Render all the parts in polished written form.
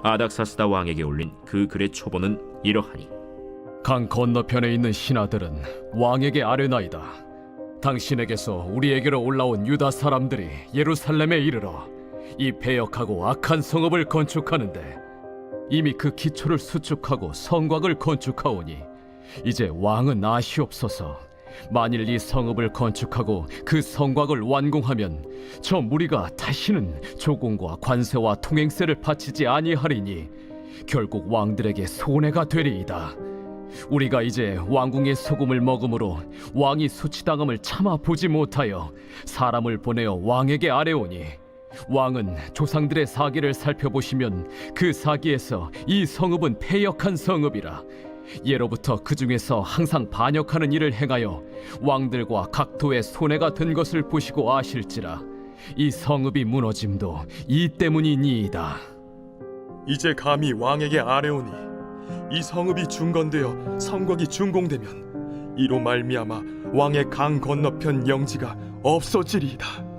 아닥사스다 왕에게 올린 그 글의 초본은 이러하니, 강 건너편에 있는 신하들은 왕에게 아뢰나이다. 당신에게서 우리에게로 올라온 유다 사람들이 예루살렘에 이르러 이 패역하고 악한 성읍을 건축하는데 이미 그 기초를 수축하고 성곽을 건축하오니 이제 왕은 아시옵소서. 만일 이 성읍을 건축하고 그 성곽을 완공하면 저 무리가 다시는 조공과 관세와 통행세를 바치지 아니하리니 결국 왕들에게 손해가 되리이다. 우리가 이제 왕궁의 소금을 먹음으로 왕이 수치당함을 참아 보지 못하여 사람을 보내어 왕에게 아뢰오니 왕은 조상들의 사기를 살펴보시면 그 사기에서 이 성읍은 패역한 성읍이라. 예로부터 그 중에서 항상 반역하는 일을 행하여 왕들과 각도의 손해가 된 것을 보시고 아실지라. 이 성읍이 무너짐도 이 때문이니이다. 이제 감히 왕에게 아뢰오니 이 성읍이 중건되어 성곽이 준공되면 이로 말미암아 왕의 강 건너편 영지가 없어지리이다.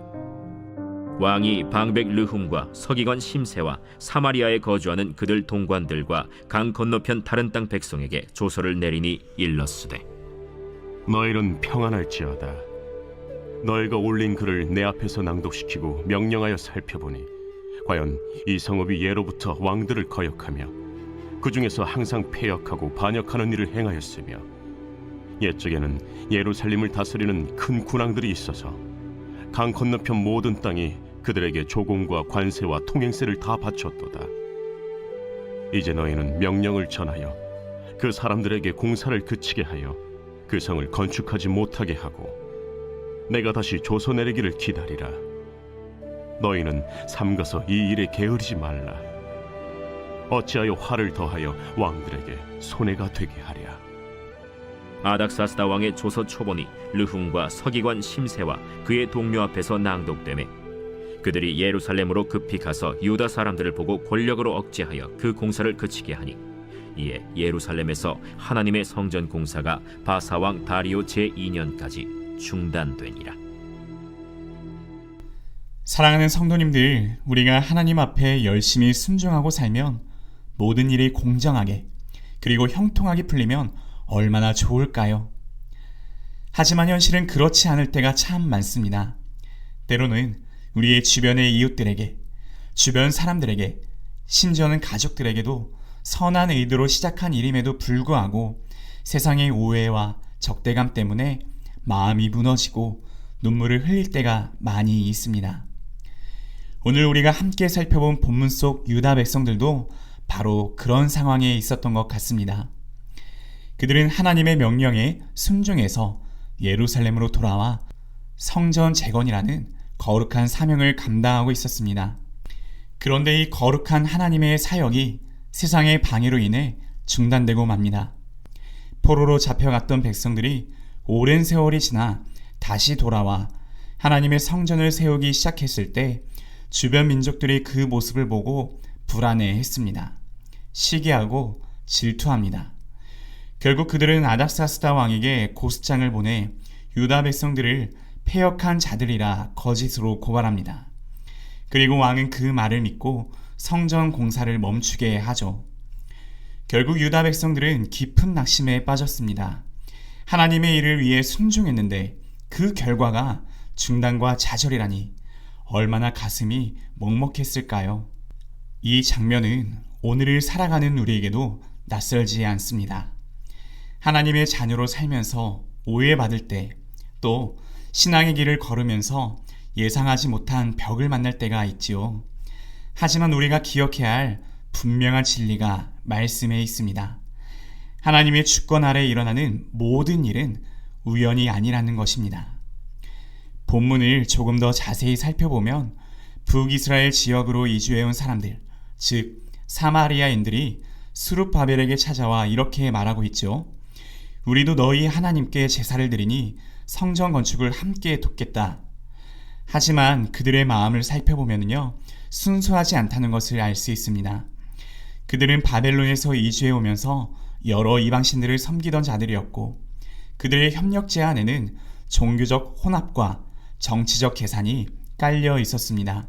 왕이 방백 르훔과 서기관 심세와 사마리아에 거주하는 그들 동관들과 강 건너편 다른 땅 백성에게 조서를 내리니 일렀으되, 너희는 평안할지어다. 너희가 올린 글을 내 앞에서 낭독시키고 명령하여 살펴보니 과연 이 성읍이 예로부터 왕들을 거역하며 그 중에서 항상 패역하고 반역하는 일을 행하였으며 옛적에는 예루살렘을 다스리는 큰 군왕들이 있어서 강 건너편 모든 땅이 그들에게 조공과 관세와 통행세를 다 바쳤도다. 이제 너희는 명령을 전하여 그 사람들에게 공사를 그치게 하여 그 성을 건축하지 못하게 하고 내가 다시 조서 내리기를 기다리라. 너희는 삼가서 이 일에 게으르지 말라. 어찌하여 화를 더하여 왕들에게 손해가 되게 하랴. 아닥사스다 왕의 조서 초본이 르훔과 서기관 심세와 그의 동료 앞에서 낭독되매 그들이 예루살렘으로 급히 가서 유다 사람들을 보고 권력으로 억제하여 그 공사를 그치게 하니 이에 예루살렘에서 하나님의 성전 공사가 바사왕 다리오 제2년까지 중단되니라. 사랑하는 성도님들, 우리가 하나님 앞에 열심히 순종하고 살면 모든 일이 공정하게 그리고 형통하게 풀리면 얼마나 좋을까요? 하지만 현실은 그렇지 않을 때가 참 많습니다. 때로는 우리의 주변의 이웃들에게, 주변 사람들에게, 심지어는 가족들에게도 선한 의도로 시작한 일임에도 불구하고 세상의 오해와 적대감 때문에 마음이 무너지고 눈물을 흘릴 때가 많이 있습니다. 오늘 우리가 함께 살펴본 본문 속 유다 백성들도 바로 그런 상황에 있었던 것 같습니다. 그들은 하나님의 명령에 순종해서 예루살렘으로 돌아와 성전 재건이라는 거룩한 사명을 감당하고 있었습니다. 그런데 이 거룩한 하나님의 사역이 세상의 방해로 인해 중단되고 맙니다. 포로로 잡혀갔던 백성들이 오랜 세월이 지나 다시 돌아와 하나님의 성전을 세우기 시작했을 때 주변 민족들이 그 모습을 보고 불안해했습니다. 시기하고 질투합니다. 결국 그들은 아닥사스다 왕에게 고스장을 보내 유다 백성들을 패역한 자들이라 거짓으로 고발합니다. 그리고 왕은 그 말을 믿고 성전 공사를 멈추게 하죠. 결국 유다 백성들은 깊은 낙심에 빠졌습니다. 하나님의 일을 위해 순종했는데 그 결과가 중단과 좌절이라니 얼마나 가슴이 먹먹했을까요? 이 장면은 오늘을 살아가는 우리에게도 낯설지 않습니다. 하나님의 자녀로 살면서 오해받을 때, 또 신앙의 길을 걸으면서 예상하지 못한 벽을 만날 때가 있지요. 하지만 우리가 기억해야 할 분명한 진리가 말씀에 있습니다. 하나님의 주권 아래 일어나는 모든 일은 우연이 아니라는 것입니다. 본문을 조금 더 자세히 살펴보면 북이스라엘 지역으로 이주해온 사람들, 즉 사마리아인들이 스룹바벨에게 찾아와 이렇게 말하고 있죠. 우리도 너희 하나님께 제사를 드리니 성전 건축을 함께 돕겠다. 하지만 그들의 마음을 살펴보면요, 순수하지 않다는 것을 알 수 있습니다. 그들은 바벨론에서 이주해 오면서 여러 이방신들을 섬기던 자들이었고 그들의 협력제 안에는 종교적 혼합과 정치적 계산이 깔려 있었습니다.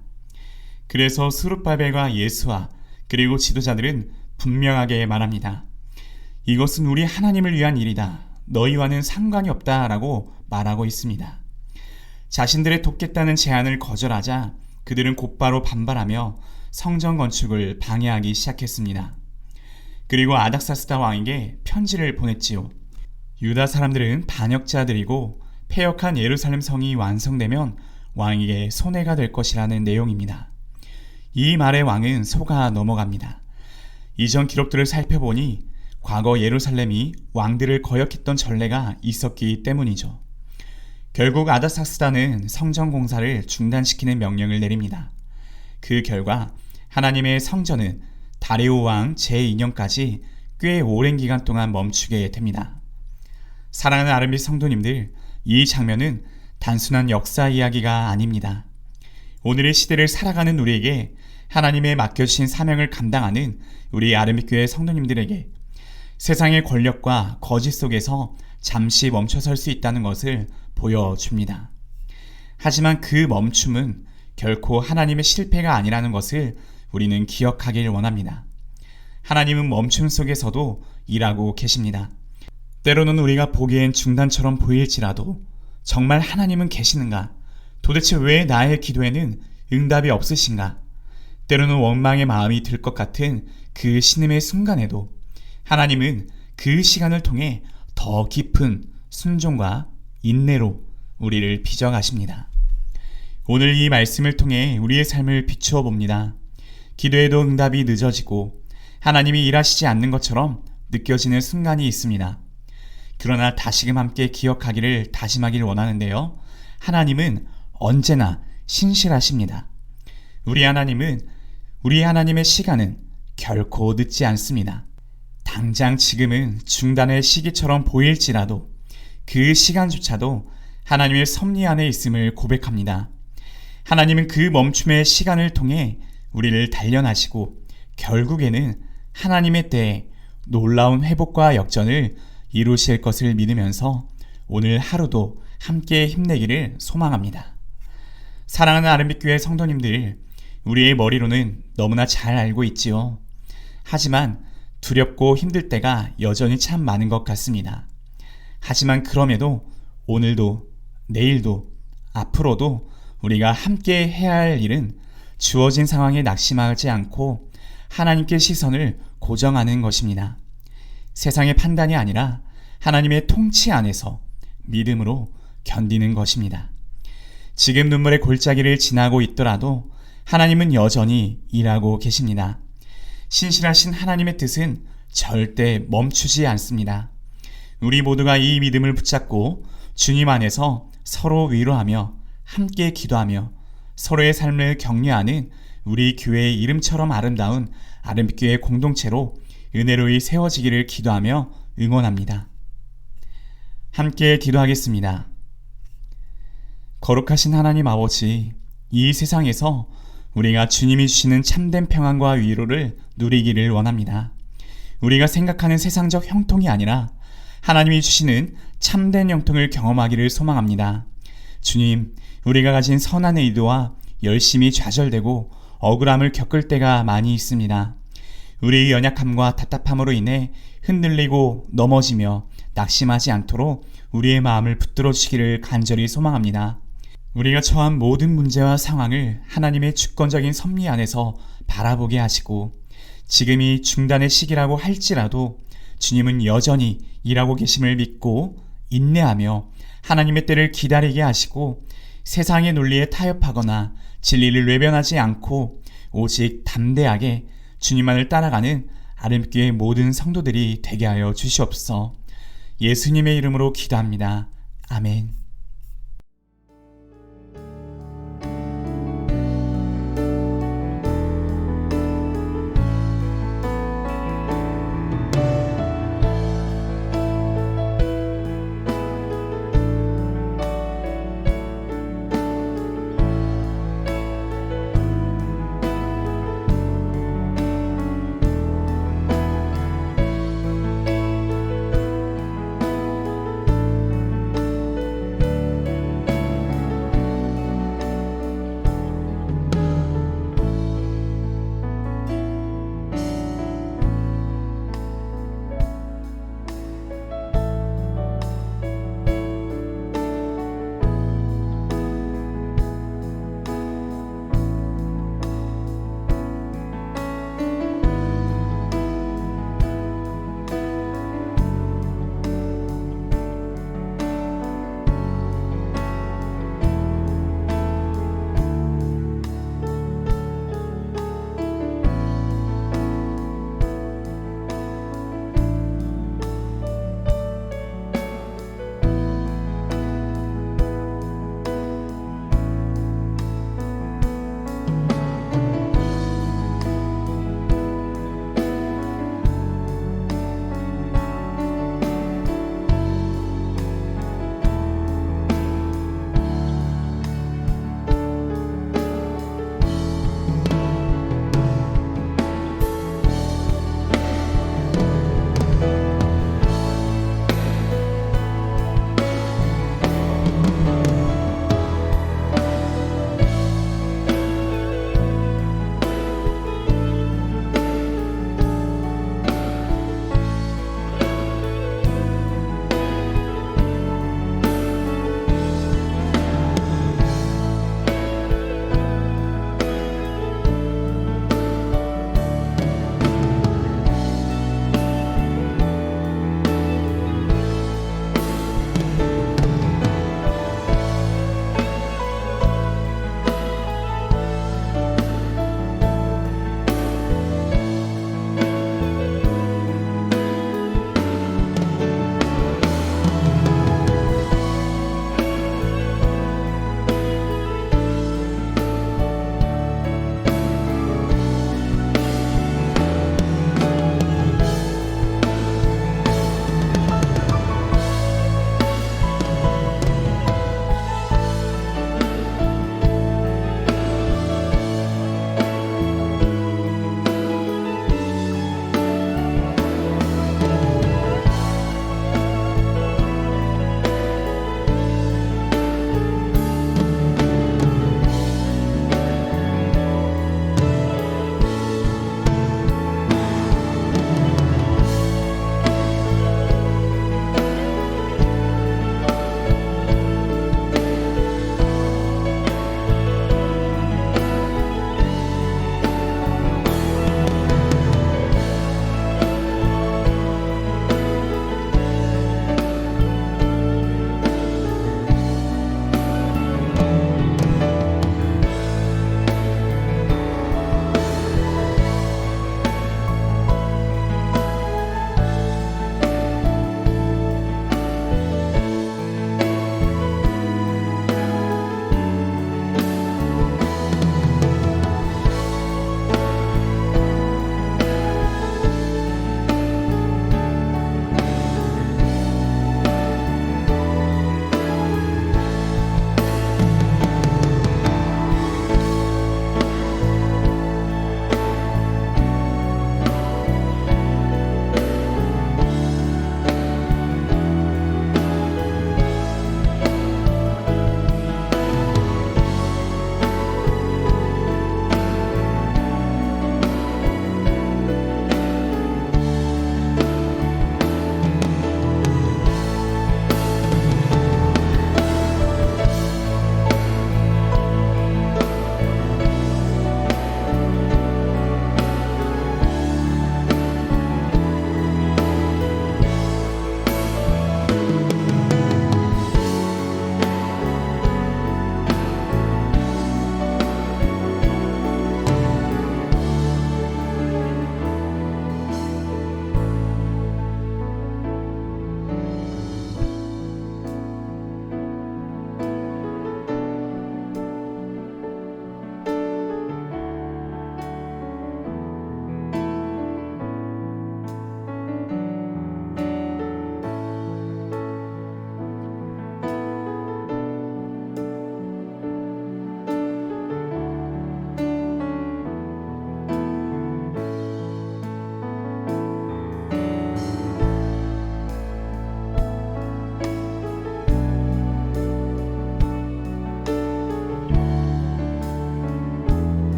그래서 스룹바벨과 예수와 그리고 지도자들은 분명하게 말합니다. 이것은 우리 하나님을 위한 일이다. 너희와는 상관이 없다라고 말하고 있습니다. 자신들의 돕겠다는 제안을 거절하자 그들은 곧바로 반발하며 성전 건축을 방해하기 시작했습니다. 그리고 아닥사스다 왕에게 편지를 보냈지요. 유다 사람들은 반역자들이고 패역한 예루살렘 성이 완성되면 왕에게 손해가 될 것이라는 내용입니다. 이 말에 왕은 속아 넘어갑니다. 이전 기록들을 살펴보니 과거 예루살렘이 왕들을 거역했던 전례가 있었기 때문이죠. 결국 아닥사스다는 성전 공사를 중단시키는 명령을 내립니다. 그 결과 하나님의 성전은 다리오 왕 제2년까지 꽤 오랜 기간 동안 멈추게 됩니다. 사랑하는 아름빛 성도님들, 이 장면은 단순한 역사 이야기가 아닙니다. 오늘의 시대를 살아가는 우리에게 하나님의 맡겨주신 사명을 감당하는 우리 아름빛 교회 성도님들에게 세상의 권력과 거짓 속에서 잠시 멈춰설 수 있다는 것을 보여줍니다. 하지만 그 멈춤은 결코 하나님의 실패가 아니라는 것을 우리는 기억하길 원합니다. 하나님은 멈춤 속에서도 일하고 계십니다. 때로는 우리가 보기엔 중단처럼 보일지라도 정말 하나님은 계시는가? 도대체 왜 나의 기도에는 응답이 없으신가? 때로는 원망의 마음이 들 것 같은 그 신음의 순간에도 하나님은 그 시간을 통해 더 깊은 순종과 인내로 우리를 빚어가십니다. 오늘 이 말씀을 통해 우리의 삶을 비추어 봅니다. 기도에도 응답이 늦어지고 하나님이 일하시지 않는 것처럼 느껴지는 순간이 있습니다. 그러나 다시금 함께 기억하기를 다짐하길 원하는데요. 하나님은 언제나 신실하십니다. 우리 하나님의 시간은 결코 늦지 않습니다. 당장 지금은 중단의 시기처럼 보일지라도 그 시간조차도 하나님의 섭리 안에 있음을 고백합니다. 하나님은 그 멈춤의 시간을 통해 우리를 단련하시고 결국에는 하나님의 때에 놀라운 회복과 역전을 이루실 것을 믿으면서 오늘 하루도 함께 힘내기를 소망합니다. 사랑하는 아름빛교회 성도님들, 우리의 머리로는 너무나 잘 알고 있지요. 하지만 두렵고 힘들 때가 여전히 참 많은 것 같습니다. 하지만 그럼에도 오늘도 내일도 앞으로도 우리가 함께 해야 할 일은 주어진 상황에 낙심하지 않고 하나님께 시선을 고정하는 것입니다. 세상의 판단이 아니라 하나님의 통치 안에서 믿음으로 견디는 것입니다. 지금 눈물의 골짜기를 지나고 있더라도 하나님은 여전히 일하고 계십니다. 신실하신 하나님의 뜻은 절대 멈추지 않습니다. 우리 모두가 이 믿음을 붙잡고 주님 안에서 서로 위로하며 함께 기도하며 서로의 삶을 격려하는 우리 교회의 이름처럼 아름다운 아름빛교회 공동체로 은혜로이 세워지기를 기도하며 응원합니다. 함께 기도하겠습니다. 거룩하신 하나님 아버지, 이 세상에서 우리가 주님이 주시는 참된 평안과 위로를 누리기를 원합니다. 우리가 생각하는 세상적 형통이 아니라 하나님이 주시는 참된 형통을 경험하기를 소망합니다. 주님, 우리가 가진 선한 의도와 열심히 좌절되고 억울함을 겪을 때가 많이 있습니다. 우리의 연약함과 답답함으로 인해 흔들리고 넘어지며 낙심하지 않도록 우리의 마음을 붙들어 주시기를 간절히 소망합니다. 우리가 처한 모든 문제와 상황을 하나님의 주권적인 섭리 안에서 바라보게 하시고 지금이 중단의 시기라고 할지라도 주님은 여전히 일하고 계심을 믿고 인내하며 하나님의 때를 기다리게 하시고 세상의 논리에 타협하거나 진리를 외면하지 않고 오직 담대하게 주님만을 따라가는 아름교회 모든 성도들이 되게 하여 주시옵소서. 예수님의 이름으로 기도합니다. 아멘.